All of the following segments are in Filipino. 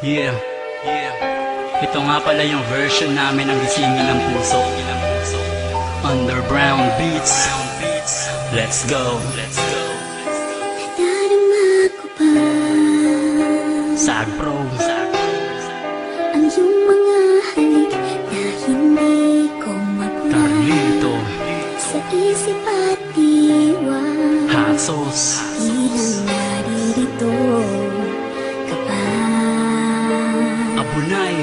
Yeah, ito nga pala yung version namin ng Gisingin ng Puso. Underground Beats. Let's go. Nadarama ko pa Sag Pro. ang iyong mga halik na hindi ko mapuna Carlito. sa isip at diwa. Hot sauce. Ilang naririto ka pa. Abunay.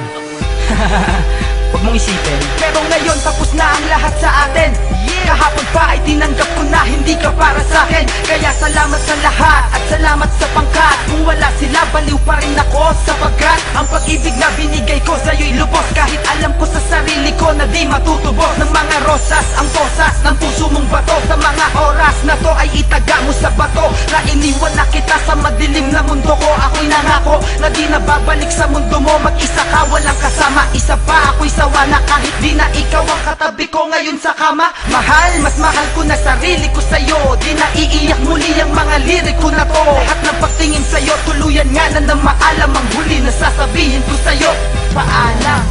Huwag mong isipin, pero ngayon tapos na ang lahat sa atin. Kahapon pa ay tinanggap ko na hindi ka para sa akin. Kaya salamat sa lahat at salamat sa pangkat. Kung wala sila, baliw pa rin ako. Sapagkat ang pag-ibig na binigay ko sa'yo'y lubos. Kahit alam ko sa sarili ko na di matutubos. Ng mga rosas, ang posas ng puso mong bato. Sa mga oras na to ay itaga mo sa bato. Na iniwan na kita sa madilim na mundo ko. Ako'y nangako na di na babalik sa mundo mo. Mag-isa ka, walang kasama. Isa pa ako'y sawa na kahit di na ikaw ang katabi ko ngayon sa kama. Mahal, mas mahal ko na sarili ko sa'yo. Di na iiyak muli ang mga lirik ko na to. Lahat ng pagtingin sa'yo, tuluyan nga na maalam. Ang huli na sasabihin ko sa'yo, paalam.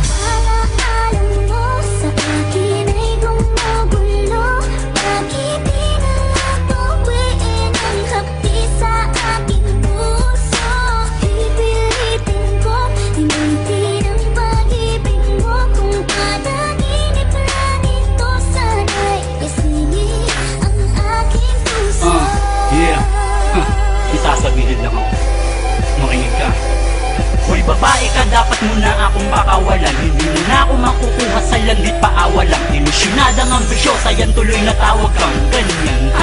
Alam mo sa akin ay gumugulo. Bakit di na lang tuwiin ang hapdi sa aking puso? Pipilitin ko limutin ang pag-ibig mo. Kung panaginip lang ito, sana'y gisingin ang aking puso. Yeah. Isasabihin lang ako. Makinig ka. Hoy babae ka, dapat mo na akong pakawalan. Hindi mo na ako makukuha sa landit paawalang. Ilusyonadang ambisyosa, yan tuloy na tawag kang ganyan.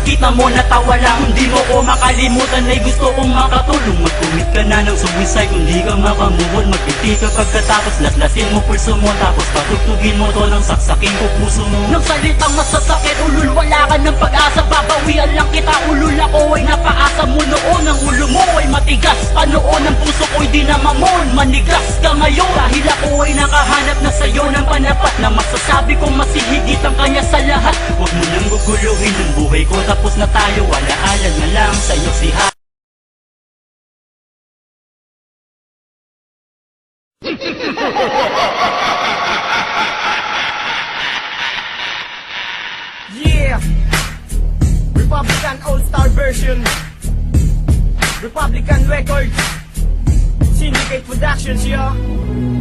Kita mo natawa lang, hindi mo ko makalimutan. Ay gusto kong makatulong. Mag-commit ka na ng suicide kung di ka makamubon. Magpiti ka pagkatapos laslasin mo pulso mo. Tapos patutugin mo to ng saksakin ko puso mo. Nang salitang masasakit, ulul wala ka ng pag-asa. Babawian lang kita, ulul ako ay napaasa mo noon. Ang ulo mo ay matigas, panoon ang puso ko'y di na mamon. Manigas ka ngayon dahil ako ay nakahanap na sa'yo ng panapat. Na masasabi kong masihigit ang kanya sa lahat. Huwag mo nang guguluhin ang buhay ko. Tapos na tayo, alaalan na lang sa'yo si Ha. Yeah! Republican All-Star version. Republican Records. Syndicate Productions, yo.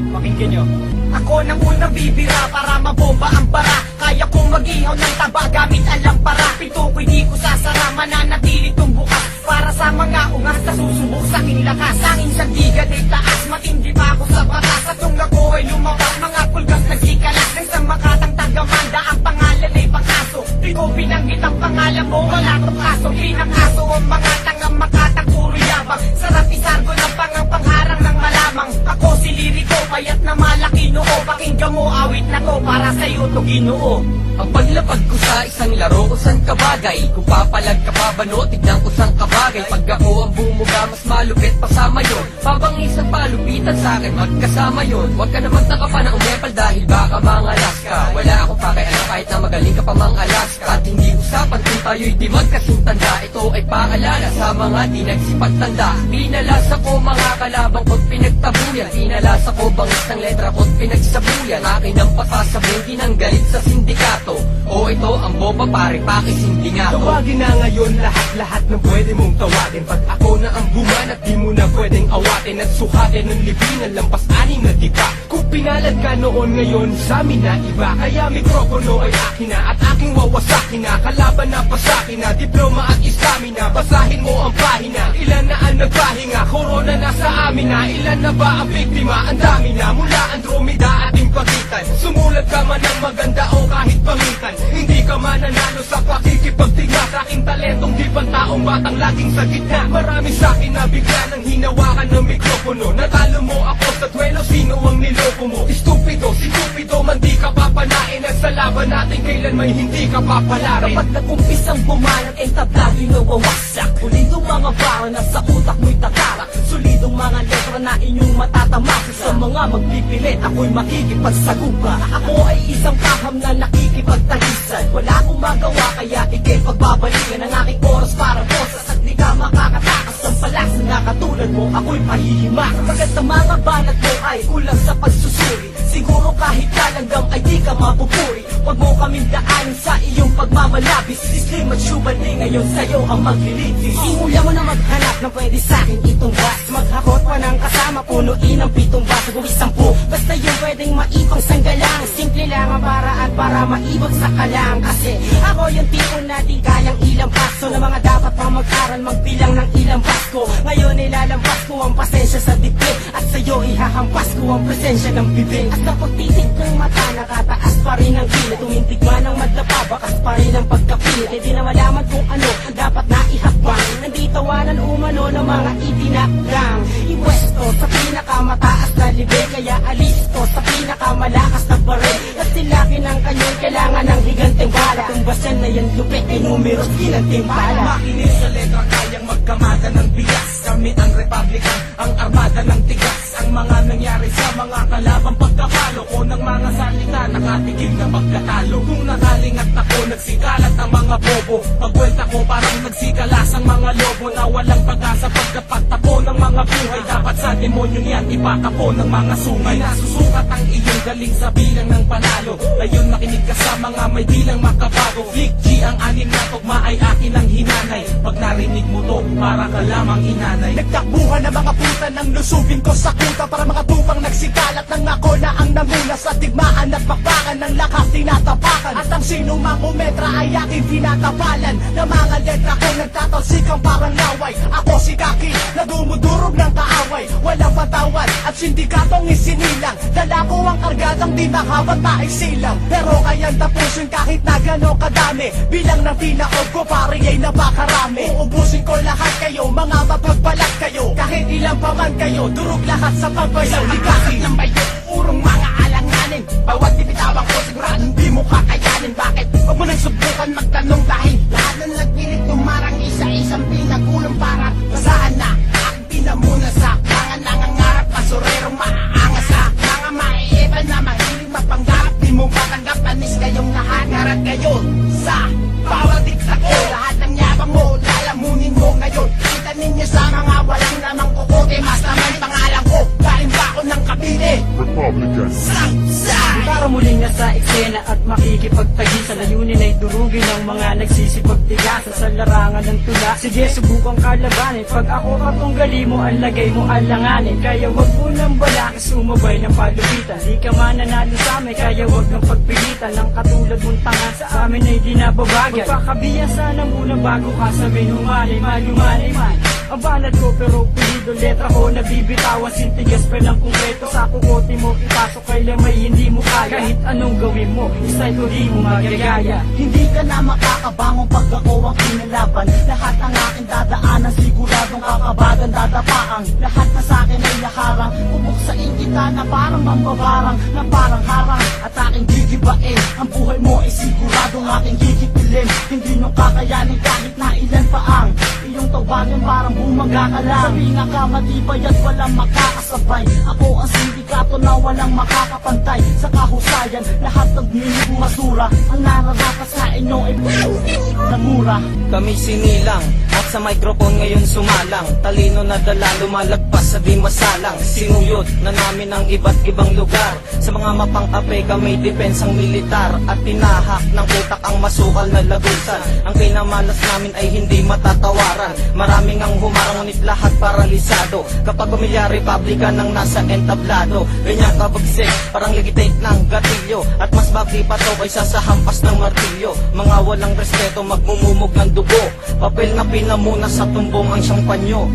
Pakinggan nyo. Ako nang unang bibira para mabomba ang bara. Kaya kong mag-ihaw ng taba gamit ang lampara. Pinto ko'y di ko sasara, mananatili tong bukas. Para sa mga ungas na susubok sa aking lakas. Tanging sa tiga ay taas, matindi pa ako sa batas. At nung ako ay lumabas, mga pulgas nagsikalas. Nang sa makatang tagamanda, ang pangalan ay pang-aso. Di ko binanggit ang pangalan mo, wala tong kaso. Pinang-aso ang mga tangang makatang puro yabang. Sarap isargo ng pangharang ng malamang. Ako si Liriko, payat na malaki noo. Pakinggan mo awit na to, para sa'yo to Ginoo. Ang paglapag ko sa isang laro kung saan kabagay. Kung papalag ka pa ba no, tignan ko saan kabagay. Pag ako ang bumuga, mas malupit pasama yon. Pabangis ang palupitan sa akin, magkasama yon. Huwag ka na magtaka pa na umepal dahil baka mangalas ka. Wala akong pakialam kahit na magaling ka pa mangalas ka. At hindi usapan kung tayo'y di magkasintanda. Ito ay paalala sa mga di nagsipagtanda. Pinalas ako mga kalabang ko't pinagtabuyan. Pinalas ako bangis ng letra ko't pinagsabuyan. Akin ang pasasabing ginanggalit sa sindikato. O ito ang bomba pare, pakisindi nga to. Tawagin na ngayon lahat ng pwede mong tawagin. Pag ako na ang buman at di mo na pwedeng awatin. At sukatin ng libingan, lampas aning na diba. Kung pinalad ka noon ngayon, sa amin na iba. Kaya mikropono ay akin na at aking wawasakin na. Kalaban na pasakin na, diploma at istamina. Basahin mo ang pahina, ilan na ang nagpahinga. Corona na sa amin na, ilan na ba ang biktima? Ang dami na, mula Andromeda ating pagitan. Sumulat ka man ng maganda o kahit pangitan. Hindi ka mananalo sa pakikipagtigma. Sa aking talentong di pantaong batang laging sa gitna. Marami sa akin na bigla nang hinawakan ng mikropono. Natalo mo ako sa duelo, sino ang niloko mo? Estupido, si Cupido man di ka papanain. At sa laban natin kailan may hindi ka papalarin. Kapag nag-umpisang bumanag, entablado yung nawawasak. Pulidong mga bara na sa utak mo'y tatarak. Solidong mga letra na inyong matatamasa. Sa mga magpipilit, ako'y makikipagsagupa. Ako ay isang paham na nakikipagtagisan. Wala akong magawa kaya ikay pagbabalikan ang aking oras para po. Sa sagli ka makakatakas ng palas. mga katulad mo, ako'y pahihimak. Pagkat ang mga banat mo ay kulang sa pagsusuri, siguro kahit kalanggam ay di ka mapupuri. Huwag mo kaming daanin sa iyong pagmamalabis. Slim at Shubali ngayon sa'yo ang maglilitis. Simula mo na maghanap ng pwede sa'kin itong bas. Maghakot pa ng kasama, punuin ang 7 baso, gawin 10. Basta yung pwedeng maipang sanggalang. Simple lang ang paraan para maibag sa kalang. Kasi ako yung tipo na di kayang ilang paso na mga dapat pa mag-aral magbilang ng ilang Pasko. Ngayon nilalampas ko ang pasensya sa dibdib, at sa'yo ihahampas ko ang presensya ng bibig. At sa pagtitig ng mata, nakataas pa rin ang kilit. Tumintig man ang madlapa, bakas pa rin ang pagkapilit. Di na malaman kung ano ang dapat na ihakbang. Nanditawanan umano ng mga itinakdang. Iwesto sa pinakamataas na libe, kaya alis ko sa pinakamalakas na baril. At silakin ang kanyon, kailangan ng higanteng bala. Tumbasan na yan lupit, ay numeros ginantimpala. Makinis sa letra, kayang magkamada ng bigas. Kami ang Republican, ang armada ng tigas. Ang mga nangyari sa mga kalabang pagkapalo ko ng mga salita, nakatigil na magkatalo. Kung nakalingat ako, nagsikalat ang mga bobo. Pagwelta ko parang nagsikalas ang mga lobo na walang pag-asa pagkapagtapo ng mga buhay. Dapat sa demonyong yan ipatapo ng mga sungay. Nasusukat ang iyong galing sa bilang ng panalo. Ngayon makinig ka sa mga may bilang makabago. Flick G ang anim na tugma ay akin ang hinanay. Pag narinig mo to, para ka lamang inanay. Nagtakbuhan ng mga puta nang lusubin ko sa kuta, para mga tupang nagsikalat ng ako na ang nanguna sa digmaan at bakbakan ng lakas tinatapakan. At ang sinong mangumetra ay aking tinatapalan na mga letra ko nagtatalsikang parang laway. Ako si Kaki na dumudurog ng kaaway, walang patawad at sindikatong isinilang. Dala ko ang kargadang di nakabanta ay silang, pero kayang tapusin kahit na gano'ng kadami. Bilang ng tinaob ko pare ay napakarami. Uubusin ko lahat kayo, mga mapagbalat kayo. Kahit ilang pa man kayo, durog lahat sa pagbayaw. Ligasin ng bayo, urong mga alanganin. Bawat bibitawang ko sigurado hindi mo kakayanin. Bakit? Huwag mo nang subukan magtanong dahil lahat ng nagpilit tumarang isa-isang pinagulong para basahan na aking pinamuna sa mga nangangarap, basurerong maaangas sa mga maiiban na mahiling mapanggarap. Di mo matanggap, tanis kayong lahat, ngarat kayo sa bawat dikta ko. Lahat ng yabang mo, lalamunin mo ngayon. Kita ninyo sa mga walang namang kukote, mas naman pangalan ko, galing ba ako ng kabili? Para muling nasa eksena at makikipagtagi sa layunin ay durugin ng mga nagsisipagtigasan sa larangan ng tula. Sige, subukang kalabanin. Pag ako katunggali mo, ang lagay mo alanganin. Kaya wag mo nang balaki sumabay ng palupitan. Di ka mananalo sa amin, kaya wag kang pagpilitan. Ang katulad mong tanga sa amin ay di nababagay. Magpakabiyasan na muna bago ka sabihin humanay, malumanay man. Ang banat ko pero pilido, letra ko nabibitawan. Sintigas pa lang konkreto sa kukote mo, ipasok kay lamay hindi mo kaya. Kahit anong gawin mo, isa'y ko di mo magagaya. Hindi ka na makakabangon pag ako ang kinalaban. Lahat ang aking dadaanan, siguradong kakabagan dadapaang. Lahat na sa'kin ay naharang, pupuksain kita na parang mambabarang, na parang harang at aking gigibain. Ang buhay mo ay siguradong aking gigitilin. Hindi nyo kakayanin kahit na ilan pa ang iyong tawagan, parang bumaga ka lang. Sabi nga ka matibay at walang makakasabay. Ako ang sindikato na walang makakapantay. Sa kahusayan, lahat ng nilig masura. Ang nararapat sa inyo ay namura. Kami sinilang at sa microphone ngayon sumalang. Talino na dala lumalagpas sa di masalang. Sinuyod na namin ang iba't ibang lugar. Sa mga mapang-ape kami depensang militar. At tinahak ng utak ang masukal na lagusan. Ang pinamalas namin ay hindi matatawaran. Maraming ang humarang ngunit lahat paralisado. Kapag pamilya Republican ang nasa entablado, ganyan kabagsik parang legitate ng gatilyo. At mas bagay pa to kaysa sa hampas ng martilyo. Mga walang respeto magmumumog ng dugo. Papel na pinamuna sa tumbong ang siyang panyo.